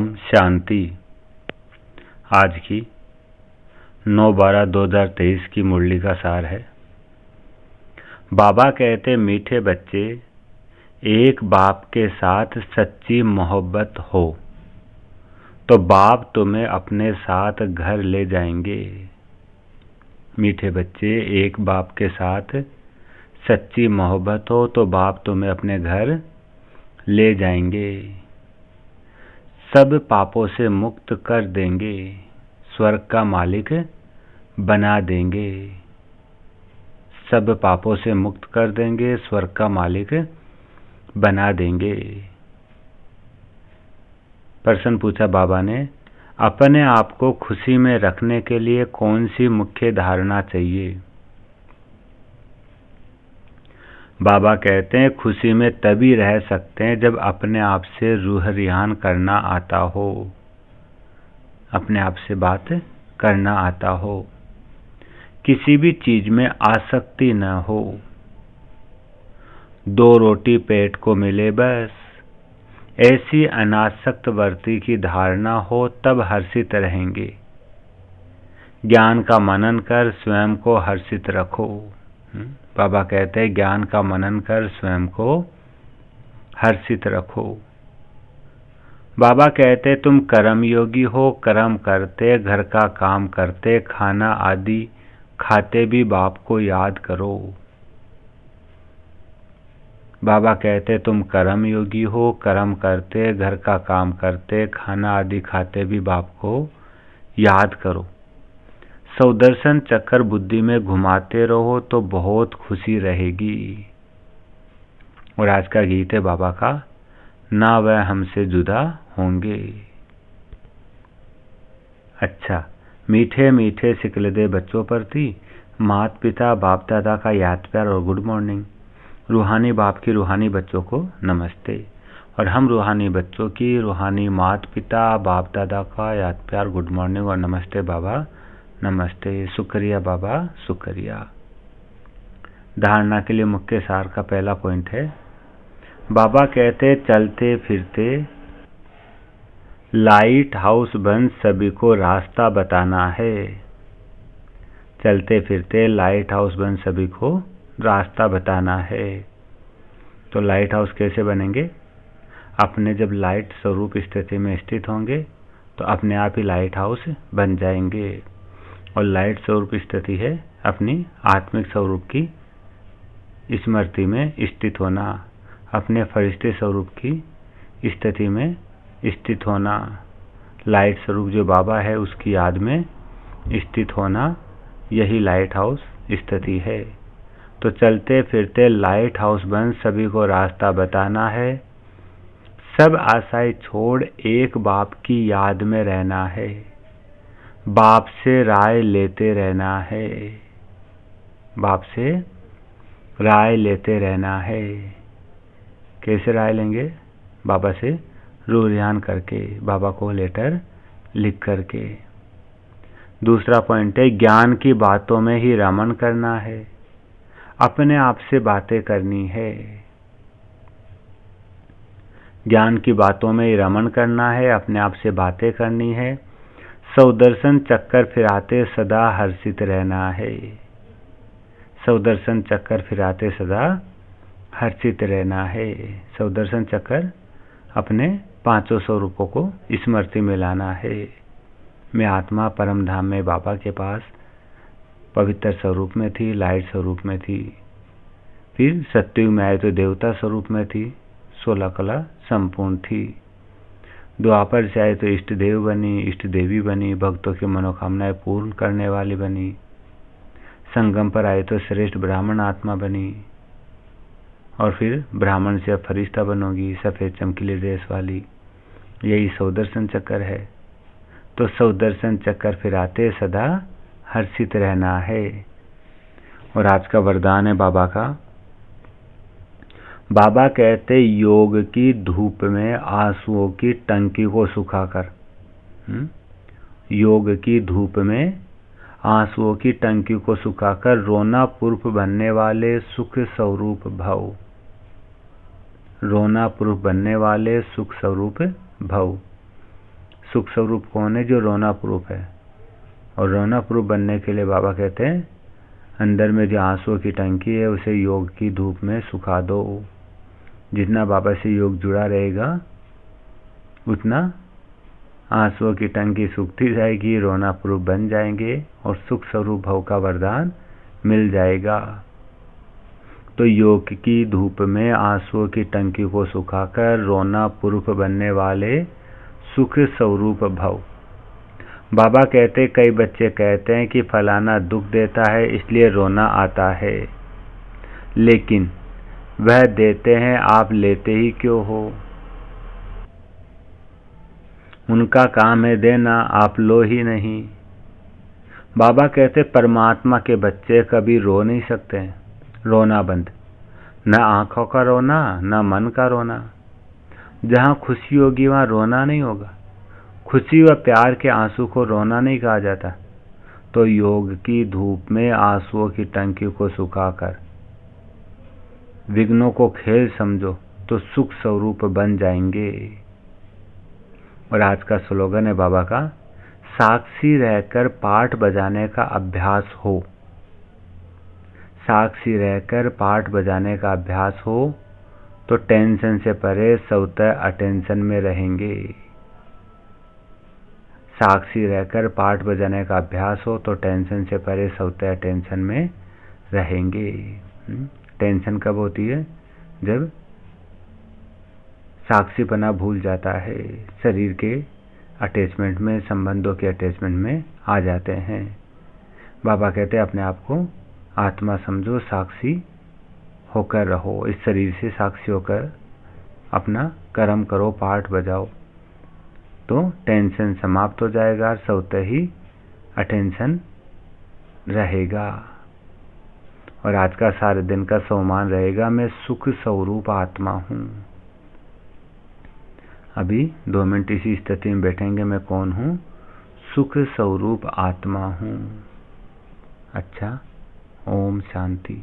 ओम शांति। आज की 9/12/2023 की मुरली का सार है। बाबा कहते, मीठे बच्चे, एक बाप के साथ सच्ची मोहब्बत हो तो बाप तुम्हें अपने साथ घर ले जाएंगे। मीठे बच्चे, एक बाप के साथ सच्ची मोहब्बत हो तो बाप तुम्हें अपने घर ले जाएंगे। सब पापों से मुक्त कर देंगे, स्वर्ग का मालिक बना देंगे। सब पापों से मुक्त कर देंगे, स्वर्ग का मालिक बना देंगे। प्रश्न पूछा बाबा ने, अपने आप को खुशी में रखने के लिए कौन सी मुख्य धारणा चाहिए? बाबा कहते हैं, खुशी में तभी रह सकते हैं जब अपने आप से रूह रिहान करना आता हो, अपने आप से बात करना आता हो, किसी भी चीज में आसक्ति न हो। 2 रोटी पेट को मिले बस, ऐसी अनासक्त वर्ती की धारणा हो तब हर्षित रहेंगे। ज्ञान का मनन कर स्वयं को हर्षित रखो। बाबा कहते हैं, ज्ञान का मनन कर स्वयं को हर्षित रखो। बाबा कहते, तुम कर्म योगी हो, कर्म करते, घर का काम करते, खाना आदि खाते भी बाप को याद करो। बाबा कहते, तुम कर्म योगी हो, कर्म करते, घर का काम करते, खाना आदि खाते भी बाप को याद करो। सौदर्शन चक्कर बुद्धि में घुमाते रहो तो बहुत खुशी रहेगी। और आज का गीत है बाबा का, ना वह हमसे जुदा होंगे। अच्छा, मीठे मीठे सिकलदे बच्चों प्रति माता पिता बाप दादा का याद प्यार और गुड मॉर्निंग। रूहानी बाप की रूहानी बच्चों को नमस्ते, और हम रूहानी बच्चों की रूहानी माता पिता बाप दादा का याद प्यार गुड मॉर्निंग और नमस्ते बाबा, नमस्ते, शुक्रिया बाबा, शुक्रिया। धारणा के लिए मुख्य सार का पहला पॉइंट है, बाबा कहते, चलते फिरते लाइट हाउस बन सभी को रास्ता बताना है। चलते फिरते लाइट हाउस बन सभी को रास्ता बताना है। तो लाइट हाउस कैसे बनेंगे? अपने जब लाइट स्वरूप स्थिति में स्थित होंगे तो अपने आप ही लाइट हाउस बन जाएंगे। और लाइट स्वरूप स्थिति है अपनी आत्मिक स्वरूप की स्मृति में स्थित होना, अपने फरिश्ते स्वरूप की स्थिति में स्थित होना, लाइट स्वरूप जो बाबा है उसकी याद में स्थित होना, यही लाइट हाउस स्थिति है। तो चलते फिरते लाइट हाउस बन सभी को रास्ता बताना है। सब आशाएं छोड़ एक बाप की याद में रहना है, बाप से राय लेते रहना है, बाप से राय लेते रहना है। कैसे राय लेंगे? बाबा से रूह रिहान करके, बाबा को लेटर लिख करके। दूसरा पॉइंट है, ज्ञान की बातों में ही रमन करना है, अपने आप से बातें करनी है। ज्ञान की बातों में ही रमन करना है, अपने आप से बातें करनी है। सौदर्शन चक्कर फिराते सदा हर्षित रहना है, सौदर्शन चक्कर फिराते सदा हर्षित रहना है। सौदर्शन चक्कर अपने 500 स्वरूपों को स्मृति में लाना है। मैं आत्मा परम धाम में बाबा के पास पवित्र स्वरूप में थी, लाइट स्वरूप में थी, फिर सत्युग में आए तो देवता स्वरूप में थी, 16 कला संपूर्ण थी। द्वापर से आए तो इष्ट देव बनी, इष्ट देवी बनी, भक्तों की मनोकामनाएं पूर्ण करने वाली बनी। संगम पर आए तो श्रेष्ठ ब्राह्मण आत्मा बनी, और फिर ब्राह्मण से अब फरिश्ता बनोगी, सफेद चमकीली ड्रेस वाली। यही सौदर्शन चक्कर है। तो सौदर्शन चक्कर फिराते सदा हर्षित रहना है। और आज का वरदान है बाबा का, बाबा कहते, योग की धूप में आंसुओं की टंकी को सुखाकर, योग की धूप में आंसुओं की टंकी को सुखाकर रोना पुरुष बनने वाले सुख स्वरूप भव, रोना पुरुष बनने वाले सुख स्वरूप भव। सुख स्वरूप कौन है? जो रोना प्रूफ है। और रोना प्रूफ बनने के लिए बाबा कहते हैं अंदर में जो आंसुओं की टंकी है उसे योग की धूप में सुखा दो। जितना बाबा से योग जुड़ा रहेगा उतना आंसुओं की टंकी सूखती जाएगी, रोना प्रूफ बन जाएंगे और सुख स्वरूप भव का वरदान मिल जाएगा। तो योग की धूप में आंसुओं की टंकी को सुखाकर रोना प्रूफ बनने वाले सुख स्वरूप भव। बाबा कहते, कई बच्चे कहते हैं कि फलाना दुख देता है इसलिए रोना आता है, लेकिन वह देते हैं, आप लेते ही क्यों हो? उनका काम है देना, आप लो ही नहीं। बाबा कहते परमात्मा के बच्चे कभी रो नहीं सकते, रोना बंद। न आंखों का रोना, न मन का रोना। जहां खुशी होगी वहां रोना नहीं होगा। खुशी व प्यार के आंसू को रोना नहीं कहा जाता। तो योग की धूप में आंसुओं की टंकी को सुखाकर विघ्नों को खेल समझो तो सुख स्वरूप बन जाएंगे। और आज का स्लोगन है बाबा का, साक्षी रहकर पाठ बजाने का अभ्यास हो। साक्षी रहकर पाठ बजाने का अभ्यास हो तो टेंशन से परे स्वतः अटेंशन में रहेंगे। साक्षी रहकर पाठ बजाने का अभ्यास हो तो टेंशन से परे स्वतः अटेंशन में रहेंगे। टेंशन कब होती है? जब साक्षीपना भूल जाता है, शरीर के अटैचमेंट में, संबंधों के अटैचमेंट में आ जाते हैं। बाबा कहते हैं अपने आप को आत्मा समझो, साक्षी होकर रहो। इस शरीर से साक्षी होकर अपना कर्म करो, पाठ बजाओ तो टेंशन समाप्त हो जाएगा, स्वतः ही अटेंशन रहेगा। और आज का सारे दिन का सोमान रहेगा, मैं सुख स्वरूप आत्मा हूँ। अभी 2 मिनट इसी स्थिति में बैठेंगे, मैं कौन हूँ? सुख स्वरूप आत्मा हूँ। अच्छा, ओम शांति।